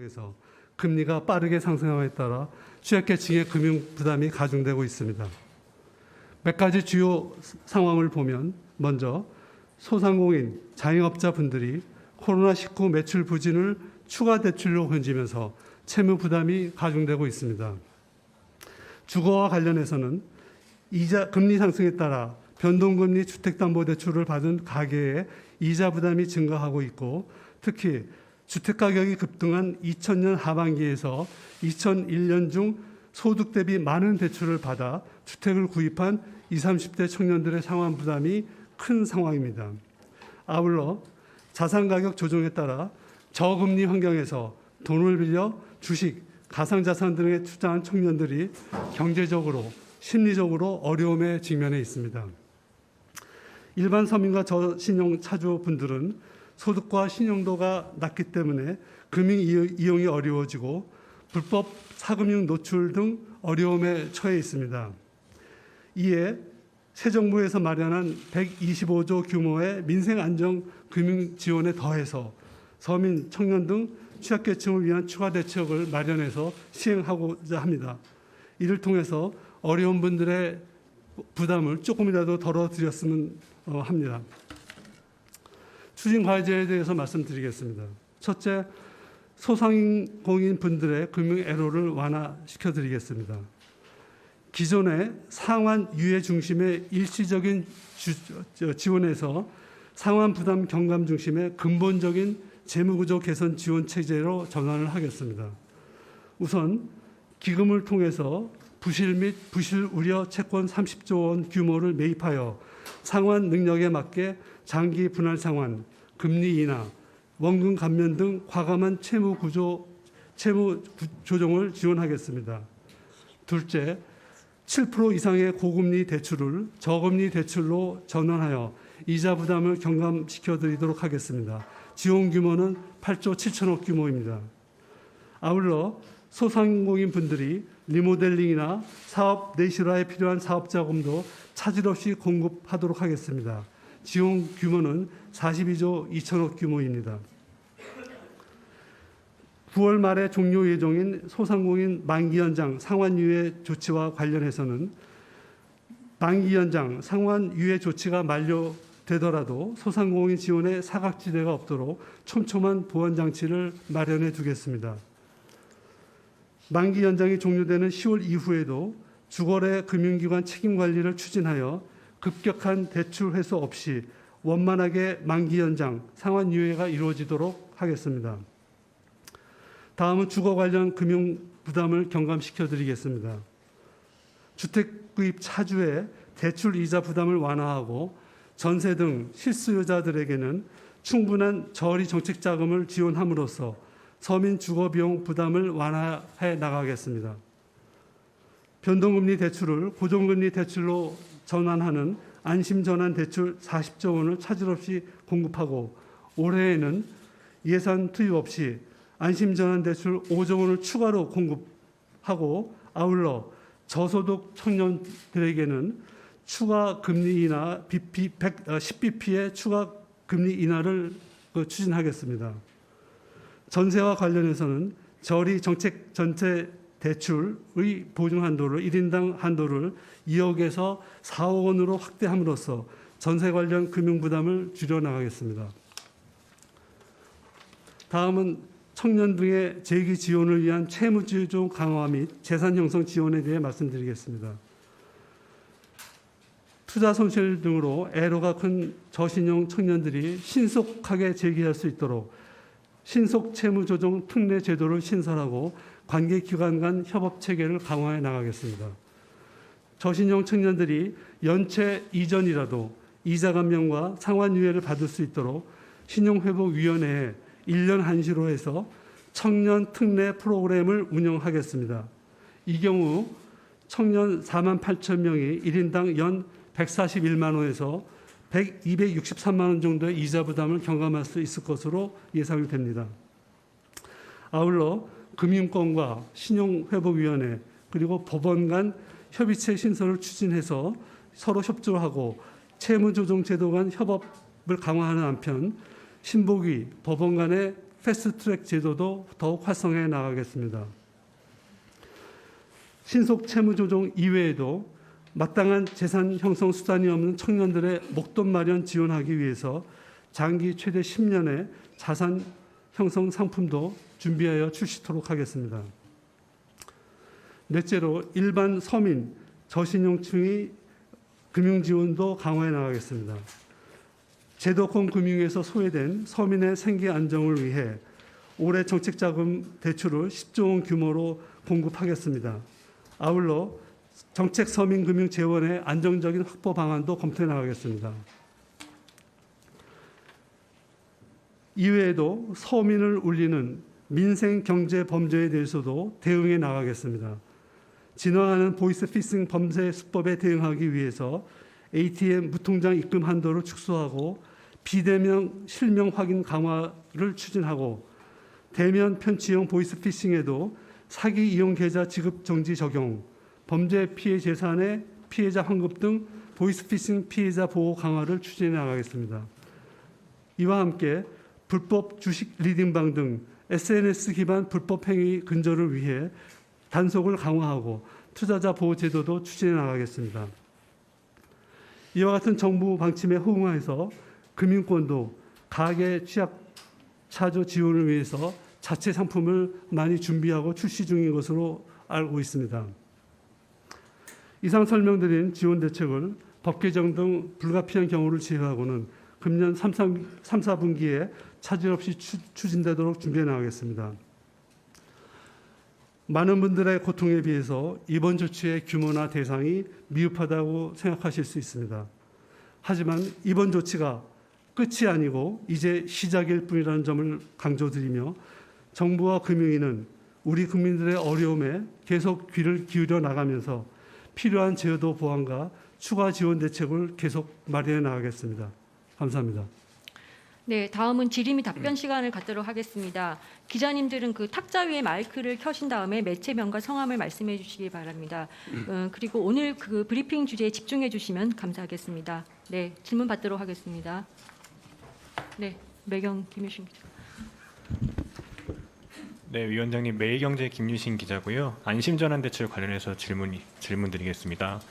속에서 금리가 빠르게 상승함에 따라 취약계층의 금융 부담이 가중되고 있습니다. 몇 가지 주요 상황을 보면 먼저 소상공인, 자영업자 분들이 코로나19 매출 부진을 추가 대출로 견지면서 채무 부담이 가중되고 있습니다. 주거와 관련해서는 이자 금리 상승에 따라 변동금리 주택담보대출을 받은 가계의 이자 부담이 증가하고 있고, 특히 주택가격이 급등한 2000년 하반기에서 2001년 중 소득 대비 많은 대출을 받아 주택을 구입한 20, 30대 청년들의 상환 부담이 큰 상황입니다. 아울러 자산가격 조정에 따라 저금리 환경에서 돈을 빌려 주식, 가상자산 등에 투자한 청년들이 경제적으로, 심리적으로 어려움에 직면해 있습니다. 일반 서민과 저신용 차주분들은 소득과 신용도가 낮기 때문에 금융 이용이 어려워지고 불법 사금융 노출 등 어려움에 처해 있습니다. 이에 새 정부에서 마련한 125조 규모의 민생안정금융 지원에 더해서 서민, 청년 등 취약계층을 위한 추가 대책을 마련해서 시행하고자 합니다. 이를 통해서 어려운 분들의 부담을 조금이라도 덜어드렸으면 합니다. 추진 과제에 대해서 말씀드리겠습니다. 첫째, 소상공인 분들의 금융 애로를 완화시켜드리겠습니다. 기존의 상환 유예 중심의 일시적인 지원에서 상환 부담 경감 중심의 근본적인 재무구조 개선 지원 체제로 전환을 하겠습니다. 우선 기금을 통해서 부실 및 부실 우려 채권 30조 원 규모를 매입하여 상환 능력에 맞게 장기 분할 상환, 금리 인하, 원금 감면 등 과감한 채무 조정을 지원하겠습니다. 둘째, 7% 이상의 고금리 대출을 저금리 대출로 전환하여 이자 부담을 경감시켜 드리도록 하겠습니다. 지원 규모는 8조 7천억 규모입니다. 아울러 소상공인 분들이 리모델링이나 사업 내실화에 필요한 사업 자금도 차질 없이 공급하도록 하겠습니다. 지원 규모는 42조 2천억 규모입니다. 9월 말에 종료 예정인 소상공인 만기 연장 상환 유예 조치와 관련해서는 만기 연장 상환 유예 조치가 만료되더라도 소상공인 지원에 사각지대가 없도록 촘촘한 보완 장치를 마련해 두겠습니다. 만기 연장이 종료되는 10월 이후에도 주거래 금융기관 책임 관리를 추진하여 급격한 대출 회수 없이 원만하게 만기 연장 상환 유예가 이루어지도록 하겠습니다. 다음은 주거 관련 금융 부담을 경감시켜 드리겠습니다. 주택 구입 차주의 대출 이자 부담을 완화하고 전세 등 실수요자들에게는 충분한 저리 정책 자금을 지원함으로써 서민 주거 비용 부담을 완화해 나가겠습니다. 변동금리 대출을 고정금리 대출로 전환하는 안심전환 대출 40조 원을 차질 없이 공급하고, 올해에는 예산 투입 없이 안심전환 대출 5조 원을 추가로 공급하고, 아울러 저소득 청년들에게는 추가 금리 인하 10bp의 추가 금리 인하를 추진하겠습니다. 전세와 관련해서는 저리 정책 전체 대출의 보증 한도를 1인당 한도를 2억에서 4억 원으로 확대함으로써 전세 관련 금융 부담을 줄여나가겠습니다. 다음은 청년 등의 재기 지원을 위한 채무조정 강화 및 재산 형성 지원에 대해 말씀드리겠습니다. 투자 손실 등으로 애로가 큰 저신용 청년들이 신속하게 재기할 수 있도록 신속 채무조정 특례 제도를 신설하고 관계기관 간 협업 체계를 강화해 나가겠습니다. 저신용 청년들이 연체 이전이라도 이자 감면과 상환 유예를 받을 수 있도록 신용회복위원회에 1년 한시로 해서 청년 특례 프로그램을 운영하겠습니다. 이 경우 청년 4만 8천 명이 1인당 연 141만 원에서 263만 원 정도의 이자 부담을 경감할 수 있을 것으로 예상이 됩니다. 아울러 금융권과 신용회복위원회 그리고 법원 간 협의체 신설을 추진해서 서로 협조하고 채무조정 제도 간 협업을 강화하는 한편 신복위, 법원 간의 패스트트랙 제도도 더욱 활성화해 나가겠습니다. 신속 채무 조정 이외에도 마땅한 재산 형성 수단이 없는 청년들의 목돈 마련 지원하기 위해서 장기 최대 10년의 자산 형성 상품도 준비하여 출시토록 하겠습니다. 넷째로 일반 서민, 저신용층의 금융 지원도 강화해 나가겠습니다. 제도권 금융에서 소외된 서민의 생계 안정을 위해 올해 정책자금 대출을 10조 원 규모로 공급하겠습니다. 아울러 정책 서민 금융 재원의 안정적인 확보 방안도 검토해 나가겠습니다. 이외에도 서민을 울리는 민생 경제 범죄에 대해서도 대응해 나가겠습니다. 진화하는 보이스피싱 범죄 수법에 대응하기 위해서 ATM 무통장 입금 한도를 축소하고 비대면 실명 확인 강화를 추진하고 대면 편취형 보이스피싱에도 사기 이용 계좌 지급 정지 적용, 범죄 피해 재산의 피해자 환급 등 보이스피싱 피해자 보호 강화를 추진해 나가겠습니다. 이와 함께 불법 주식 리딩방 등 SNS 기반 불법 행위 근절을 위해 단속을 강화하고 투자자 보호 제도도 추진해 나가겠습니다. 이와 같은 정부 방침에 호응해서 금융권도 가계 취약 차주 지원을 위해서 자체 상품을 많이 준비하고 출시 중인 것으로 알고 있습니다. 이상 설명드린 지원 대책을 법 개정 등 불가피한 경우를 제외하고는 금년 3, 4분기에 차질 없이 추진되도록 준비해 나가겠습니다. 많은 분들의 고통에 비해서 이번 조치의 규모나 대상이 미흡하다고 생각하실 수 있습니다. 하지만 이번 조치가 끝이 아니고 이제 시작일 뿐이라는 점을 강조드리며 정부와 금융위는 우리 국민들의 어려움에 계속 귀를 기울여 나가면서 필요한 제도 보완과 추가 지원 대책을 계속 마련해 나가겠습니다. 감사합니다. 네, 다음은 질의및 답변 시간을 갖도록 하겠습니다. 기자님들은 그 탁자 위에 마이크를 켜신 다음에 매체명과 성함을 말씀해 주시기 바랍니다. 그리고 오늘 그 브리핑 주제에 집중해 주시면 감사하겠습니다. 네, 질문 받도록 하겠습니다. 네, 매경 김유신 기자. 네, 위원장님, 매일경제 김유신 기자고요. 안심전환대출 관련해서 질문드리겠습니다.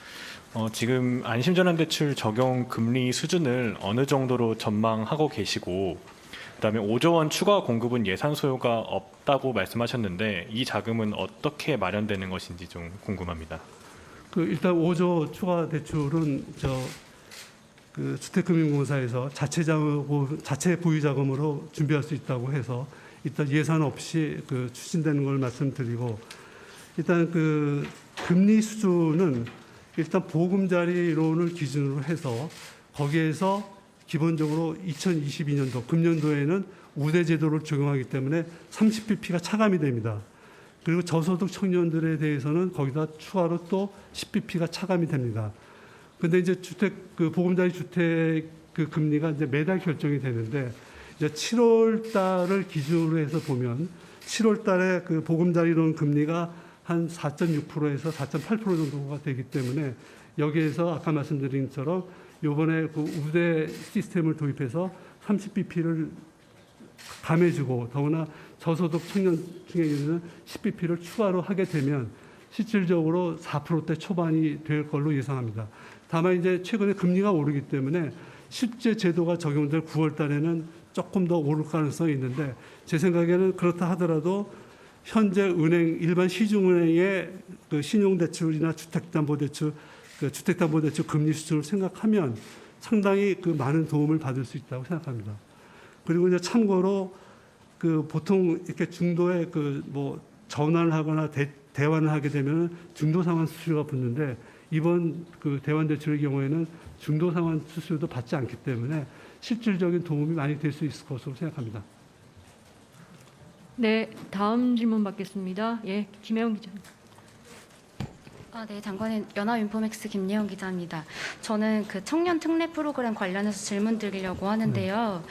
지금 안심전환대출 적용 금리 수준을 어느 정도로 전망하고 계시고, 그다음에 5조 원 추가 공급은 예산 소요가 없다고 말씀하셨는데 이 자금은 어떻게 마련되는 것인지 좀 궁금합니다. 일단 5조 추가 대출은 주택금융공사에서 자체 보유 자금으로 준비할 수 있다고 해서 일단 예산 없이 추진되는 걸 말씀드리고, 일단 금리 수준은 일단 보금자리론을 기준으로 해서 거기에서 기본적으로 2022년도 금년도에는 우대 제도를 적용하기 때문에 30bp가 차감이 됩니다. 그리고 저소득 청년들에 대해서는 거기다 추가로 또 10bp가 차감이 됩니다. 근데 이제 보금자리 주택 금리가 이제 매달 결정이 되는데, 이제 7월 달을 기준으로 해서 보면 7월 달에 보금자리론 금리가 한 4.6%에서 4.8% 정도가 되기 때문에 여기에서 아까 말씀드린 것처럼 이번에 우대 시스템을 도입해서 30bp를 감해주고, 더구나 저소득 청년층에는 10bp를 추가로 하게 되면 실질적으로 4%대 초반이 될 걸로 예상합니다. 다만 이제 최근에 금리가 오르기 때문에 실제 제도가 적용될 9월 달에는 조금 더 오를 가능성이 있는데, 제 생각에는 그렇다 하더라도 현재 일반 시중은행의 신용대출이나 주택담보대출 금리 수준을 생각하면 상당히 많은 도움을 받을 수 있다고 생각합니다. 그리고 이제 참고로 보통 이렇게 중도에 전환을 하거나 대환을 하게 되면 중도 상환 수수료가 붙는데, 이번 대환 대출의 경우에는 중도 상환 수수료도 받지 않기 때문에 실질적인 도움이 많이 될 수 있을 것으로 생각합니다. 네, 다음 질문 받겠습니다. 예, 김혜영 기자. 네, 장관님, 연합인포맥스 김예영 기자입니다. 저는 청년 특례 프로그램 관련해서 질문 드리려고 하는데요.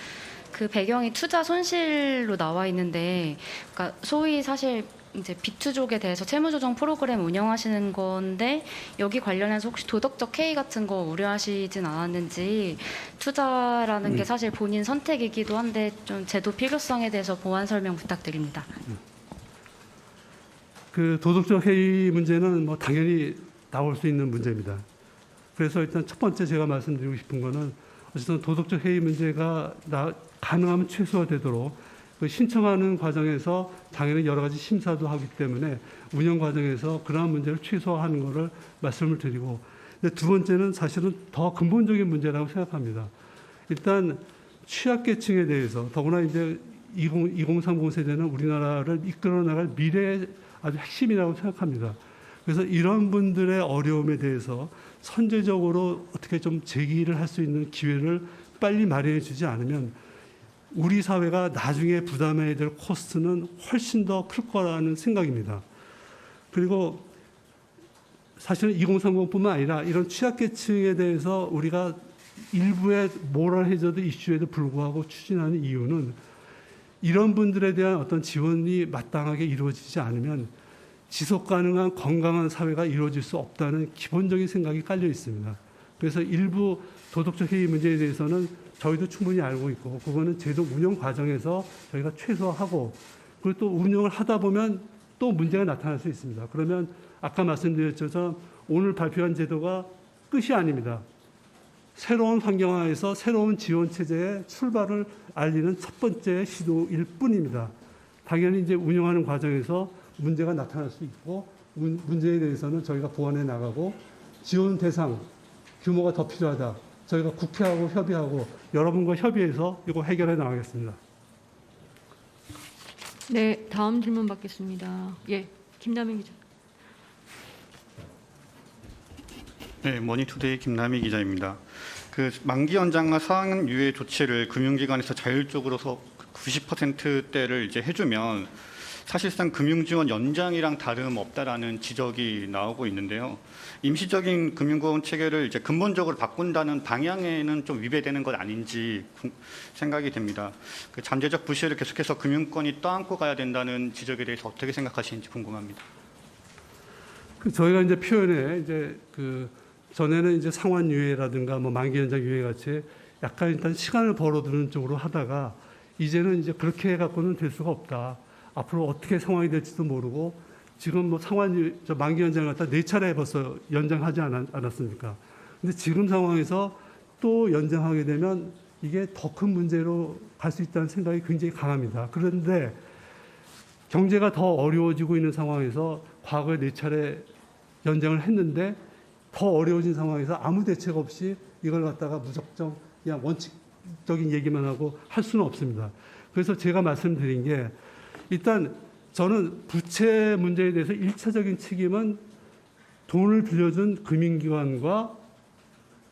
배경이 투자 손실로 나와 있는데, 그러니까 소위 사실 이제 비투족에 대해서 채무조정 프로그램 운영하시는 건데 여기 관련해서 혹시 도덕적 해이 같은 거 우려하시진 않았는지, 투자라는 게 사실 본인 선택이기도 한데 좀 제도 필요성에 대해서 보완 설명 부탁드립니다. 그 도덕적 해이 문제는 뭐 당연히 나올 수 있는 문제입니다. 그래서 일단 첫 번째 제가 말씀드리고 싶은 거는 어쨌든 도덕적 해이 문제가 가능하면 최소화되도록 그 신청하는 과정에서 당연히 여러 가지 심사도 하기 때문에 운영 과정에서 그러한 문제를 최소화하는 것을 말씀을 드리고, 근데 두 번째는 사실은 더 근본적인 문제라고 생각합니다. 일단 취약계층에 대해서 더구나 이제 2030 세대는 우리나라를 이끌어 나갈 미래의 아주 핵심이라고 생각합니다. 그래서 이런 분들의 어려움에 대해서 선제적으로 어떻게 좀 제기를 할 수 있는 기회를 빨리 마련해 주지 않으면 우리 사회가 나중에 부담해야 될 코스트는 훨씬 더 클 거라는 생각입니다. 그리고 사실은 2030뿐만 아니라 이런 취약계층에 대해서 우리가 일부의 모럴 해저드 이슈에도 불구하고 추진하는 이유는 이런 분들에 대한 어떤 지원이 마땅하게 이루어지지 않으면 지속 가능한 건강한 사회가 이루어질 수 없다는 기본적인 생각이 깔려 있습니다. 그래서 일부 도덕적 해이 문제에 대해서는 저희도 충분히 알고 있고, 그거는 제도 운영 과정에서 저희가 최소화하고, 그리고 또 운영을 하다 보면 또 문제가 나타날 수 있습니다. 그러면 아까 말씀드렸죠. 오늘 발표한 제도가 끝이 아닙니다. 새로운 환경화에서 새로운 지원 체제의 출발을 알리는 첫 번째 시도일 뿐입니다. 당연히 이제 운영하는 과정에서 문제가 나타날 수 있고, 문제에 대해서는 저희가 보완해 나가고, 지원 대상 규모가 더 필요하다, 저희가 국회하고 협의하고 여러분과 협의해서 이거 해결해 나가겠습니다. 네, 다음 질문 받겠습니다. 예, 김남희 기자. 네, 머니투데이 김남희 기자입니다. 그 만기 연장과 상한 유예 조치를 금융기관에서 자율적으로 90%대를 이제 해주면 사실상 금융지원 연장이랑 다름없다라는 지적이 나오고 있는데요. 임시적인 금융보험 체계를 이제 근본적으로 바꾼다는 방향에는 좀 위배되는 것 아닌지 생각이 됩니다. 그 잠재적 부실을 계속해서 금융권이 떠안고 가야 된다는 지적에 대해서 어떻게 생각하시는지 궁금합니다. 저희가 이제 표현에 이제 전에는 이제 상환 유예라든가 뭐 만기 연장 유예 같이 약간 일단 시간을 벌어두는 쪽으로 하다가 이제는 이제 그렇게 해갖고는 될 수가 없다. 앞으로 어떻게 상황이 될지도 모르고, 지금 뭐 만기 연장을 갖다 4차례 벌써 연장하지 않았습니까? 근데 지금 상황에서 또 연장하게 되면 이게 더 큰 문제로 갈 수 있다는 생각이 굉장히 강합니다. 그런데 경제가 더 어려워지고 있는 상황에서 과거에 4차례 연장을 했는데 더 어려워진 상황에서 아무 대책 없이 이걸 갖다가 무작정 그냥 원칙적인 얘기만 하고 할 수는 없습니다. 그래서 제가 말씀드린 게, 일단 저는 부채 문제에 대해서 1차적인 책임은 돈을 빌려준 금융기관과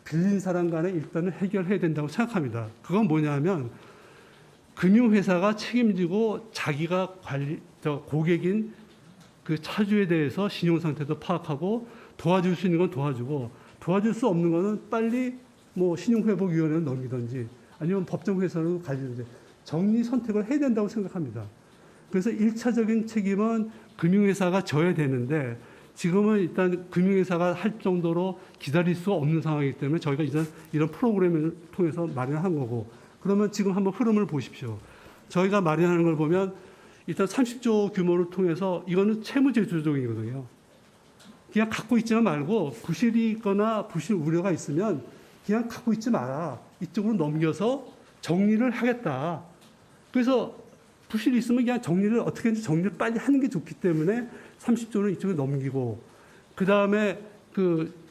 빌린 사람 간에 일단은 해결해야 된다고 생각합니다. 그건 뭐냐면 금융회사가 책임지고 자기가 고객인 그 차주에 대해서 신용상태도 파악하고 도와줄 수 있는 건 도와주고, 도와줄 수 없는 거는 빨리 뭐 신용회복위원회를 넘기든지 아니면 법정회사로 가지든지 정리 선택을 해야 된다고 생각합니다. 그래서 1차적인 책임은 금융회사가 져야 되는데, 지금은 일단 금융회사가 할 정도로 기다릴 수 없는 상황이기 때문에 저희가 이런 프로그램을 통해서 마련한 거고, 그러면 지금 한번 흐름을 보십시오. 저희가 마련하는 걸 보면 일단 30조 규모를 통해서 이거는 채무제조정이거든요. 그냥 갖고 있지만 말고 부실이 있거나 부실 우려가 있으면 그냥 갖고 있지 마라. 이쪽으로 넘겨서 정리를 하겠다. 그래서 부실이 있으면 그냥 정리를 어떻게든지 정리를 빨리 하는 게 좋기 때문에 30조는 이쪽에 넘기고, 그 다음에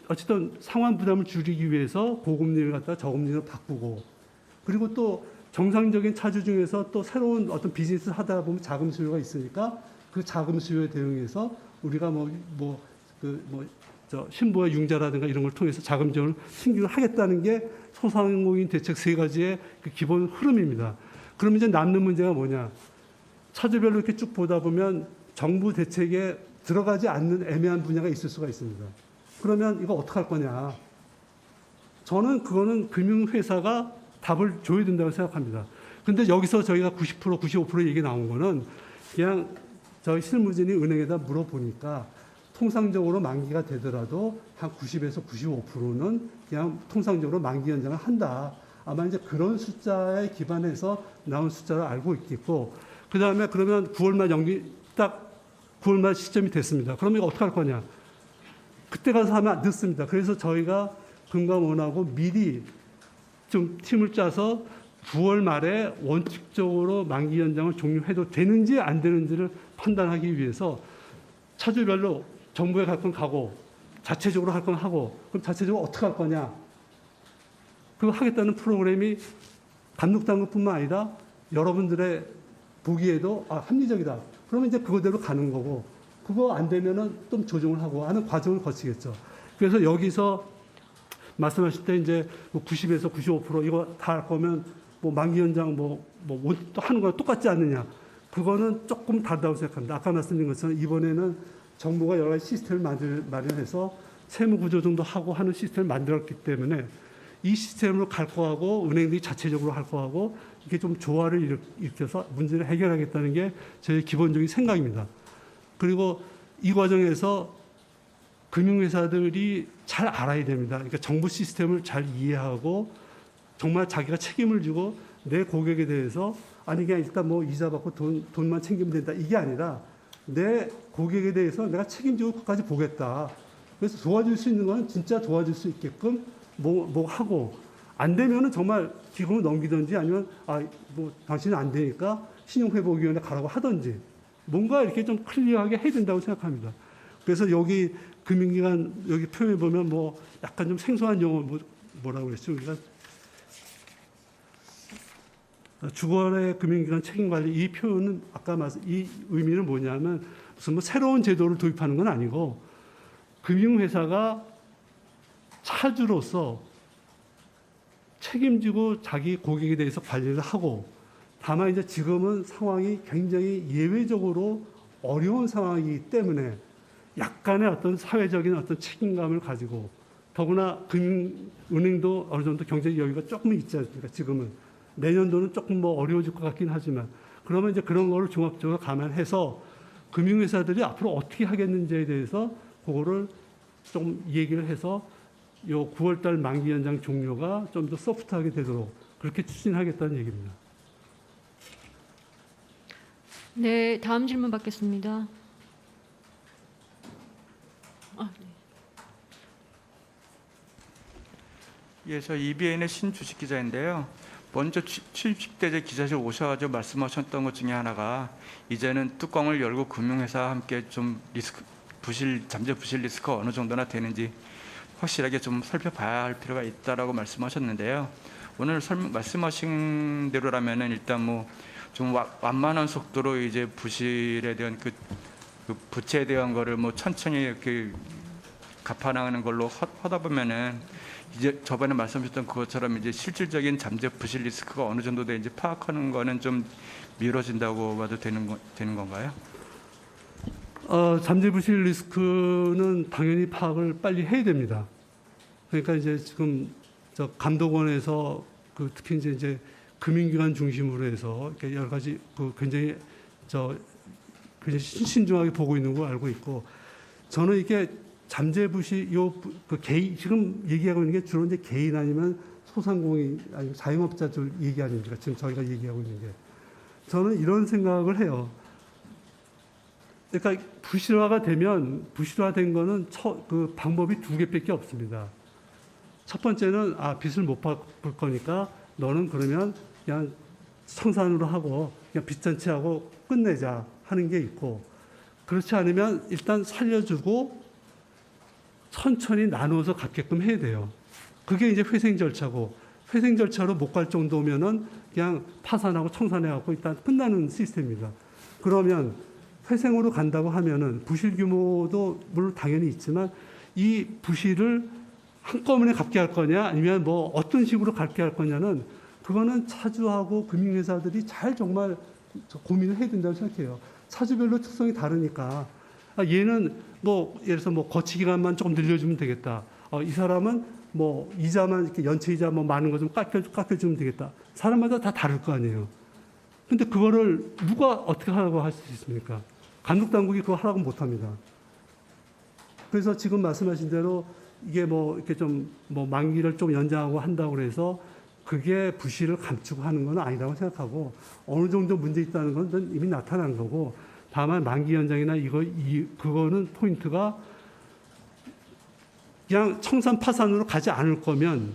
어쨌든 상환 부담을 줄이기 위해서 고금리를 갖다 저금리로 바꾸고, 그리고 또 정상적인 차주 중에서 또 새로운 어떤 비즈니스를 하다 보면 자금 수요가 있으니까 그 자금 수요에 대응해서 우리가 신부와 융자라든가 이런 걸 통해서 자금 지원을 신규로 하겠다는 게 소상공인 대책 3가지의 그 기본 흐름입니다. 그럼 이제 남는 문제가 뭐냐? 차주별로 이렇게 쭉 보다 보면 정부 대책에 들어가지 않는 애매한 분야가 있을 수가 있습니다. 그러면 이거 어떡할 거냐? 저는 그거는 금융회사가 답을 줘야 된다고 생각합니다. 근데 여기서 저희가 90%, 95% 얘기 나온 거는 그냥 저희 실무진이 은행에다 물어보니까 통상적으로 만기가 되더라도 한 90에서 95%는 그냥 통상적으로 만기 연장을 한다. 아마 이제 그런 숫자에 기반해서 나온 숫자를 알고 있겠고, 그 다음에 그러면 9월 말 딱 9월 말 시점이 됐습니다. 그러면 이거 어떻게 할 거냐? 그때 가서 하면 늦습니다. 그래서 저희가 금감원하고 미리 좀 팀을 짜서 9월 말에 원칙적으로 만기 연장을 종료해도 되는지 안 되는지를 판단하기 위해서 차주별로 정부에 갈 건 가고 자체적으로 할 건 하고, 그럼 자체적으로 어떻게 할 거냐? 그거 하겠다는 프로그램이 감독당국뿐만 아니라 여러분들의 보기에도 합리적이다. 그러면 이제 그거대로 가는 거고, 그거 안 되면은 좀 조정을 하고 하는 과정을 거치겠죠. 그래서 여기서 말씀하실 때 이제 90에서 95% 이거 다 할 거면 뭐 만기 연장 또 하는 거랑 똑같지 않느냐. 그거는 조금 다르다고 생각합니다. 아까 말씀드린 것처럼 이번에는 정부가 여러 가지 시스템을 마련해서 채무 구조정도 하고 하는 시스템을 만들었기 때문에 이 시스템으로 갈 거하고 은행들이 자체적으로 할 거하고 이게 좀 조화를 일으켜서 문제를 해결하겠다는 게 저희 기본적인 생각입니다. 그리고 이 과정에서 금융회사들이 잘 알아야 됩니다. 그러니까 정부 시스템을 잘 이해하고 정말 자기가 책임을 지고 내 고객에 대해서 아니 그냥 일단 뭐 이자 받고 돈만 챙기면 된다. 이게 아니라 내 고객에 대해서 내가 책임지고 끝까지 보겠다. 그래서 도와줄 수 있는 건 진짜 도와줄 수 있게끔 뭐 하고 안 되면은 정말 기금을 넘기든지 아니면 뭐 당신은 안 되니까 신용회복위원회 가라고 하든지 뭔가 이렇게 좀 클리어하게 해야 된다고 생각합니다. 그래서 여기 금융기관 여기 표현해 보면 뭐 약간 좀 생소한 용어 뭐라고 그랬죠? 우리가 주거래 금융기관 책임관리 이 표현은 아까 이 의미는 뭐냐면 무슨 뭐 새로운 제도를 도입하는 건 아니고 금융회사가 차주로서 책임지고 자기 고객에 대해서 관리를 하고 다만 이제 지금은 상황이 굉장히 예외적으로 어려운 상황이기 때문에 약간의 어떤 사회적인 어떤 책임감을 가지고 더구나 은행도 어느 정도 경제적 여유가 조금 있지 않습니까? 지금은 내년도는 조금 뭐 어려워질 것 같긴 하지만 그러면 이제 그런 거를 종합적으로 감안해서 금융회사들이 앞으로 어떻게 하겠는지에 대해서 그거를 좀 얘기를 해서 요 9월달 만기 연장 종료가 좀 더 소프트하게 되도록 그렇게 추진하겠다는 얘기입니다. 네, 다음 질문 받겠습니다. 예, 저 EBN의 신주식 기자인데요. 먼저 취임식 때 기자실 오셔가지고 말씀하셨던 것 중에 하나가 이제는 뚜껑을 열고 금융회사와 함께 좀 잠재 부실 리스크가 어느 정도나 되는지 확실하게 좀 살펴봐야 할 필요가 있다라고 말씀하셨는데요. 오늘 말씀하신 대로라면은 일단 뭐 좀 완만한 속도로 이제 부실에 대한 그 부채에 대한 거를 뭐 천천히 이렇게 갚아나가는 걸로 하다 보면은 이제 저번에 말씀하셨던 그것처럼 이제 실질적인 잠재 부실 리스크가 어느 정도 되는지 파악하는 거는 좀 미뤄진다고 봐도 되는 건가요? 잠재 부실 리스크는 당연히 파악을 빨리 해야 됩니다. 그러니까 이제 지금 저 감독원에서 특히 이제 금융기관 중심으로 해서 이렇게 여러 가지 굉장히 신중하게 보고 있는 걸 알고 있고 저는 이게 잠재 부실 개인 지금 얘기하고 있는 게 주로 이제 개인 아니면 소상공인 아니면 자영업자 쪽 얘기 아닙니까? 지금 저희가 얘기하고 있는 게 저는 이런 생각을 해요. 그러니까 부실화된 거는 방법이 두 개밖에 없습니다. 첫 번째는 빚을 못 갚을 거니까 너는 그러면 그냥 청산으로 하고 그냥 빚잔치 하고 끝내자 하는 게 있고 그렇지 않으면 일단 살려주고 천천히 나누어서 갚게끔 해야 돼요. 그게 이제 회생 절차고 회생 절차로 못 갈 정도면은 그냥 파산하고 청산해갖고 일단 끝나는 시스템입니다. 그러면 회생으로 간다고 하면은 부실 규모도 물론 당연히 있지만 이 부실을 한꺼번에 갚게 할 거냐 아니면 뭐 어떤 식으로 갚게 할 거냐는 그거는 차주하고 금융회사들이 잘 정말 고민을 해야 된다고 생각해요. 차주별로 특성이 다르니까 얘는 뭐 예를 들어서 뭐 거치 기간만 조금 늘려주면 되겠다. 이 사람은 뭐 이자만 이렇게 연체 이자 뭐 많은 거 좀 깎여주면 되겠다. 사람마다 다 다를 거 아니에요. 근데 그거를 누가 어떻게 하라고 할 수 있습니까? 감독 당국이 그거 하라고 못 합니다. 그래서 지금 말씀하신 대로 이게 뭐 이렇게 좀 뭐 만기를 좀 연장하고 한다고 그래서 그게 부실을 감추고 하는 건 아니라고 생각하고 어느 정도 문제 있다는 건 이미 나타난 거고 다만 만기 연장이나 그거는 포인트가 그냥 청산 파산으로 가지 않을 거면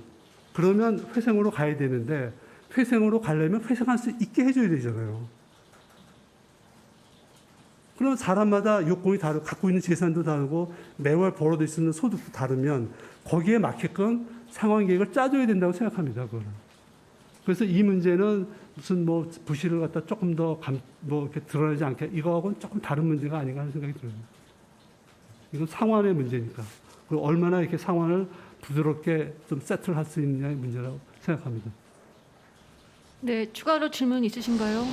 그러면 회생으로 가야 되는데 회생으로 가려면 회생할 수 있게 해줘야 되잖아요. 그럼 사람마다 요건이 다르고 갖고 있는 재산도 다르고 매월 벌어들 수 있는 소득도 다르면 거기에 맞게끔 상환 계획을 짜줘야 된다고 생각합니다. 그거는. 그래서 이 문제는 무슨 뭐 부실을 갖다 조금 더 뭐 이렇게 드러나지 않게 이거하고는 조금 다른 문제가 아닌가 하는 생각이 들어요. 이건 상환의 문제니까. 그리고 얼마나 이렇게 상환을 부드럽게 좀 세트를 할 수 있느냐의 문제라고 생각합니다. 네, 추가로 질문 있으신가요?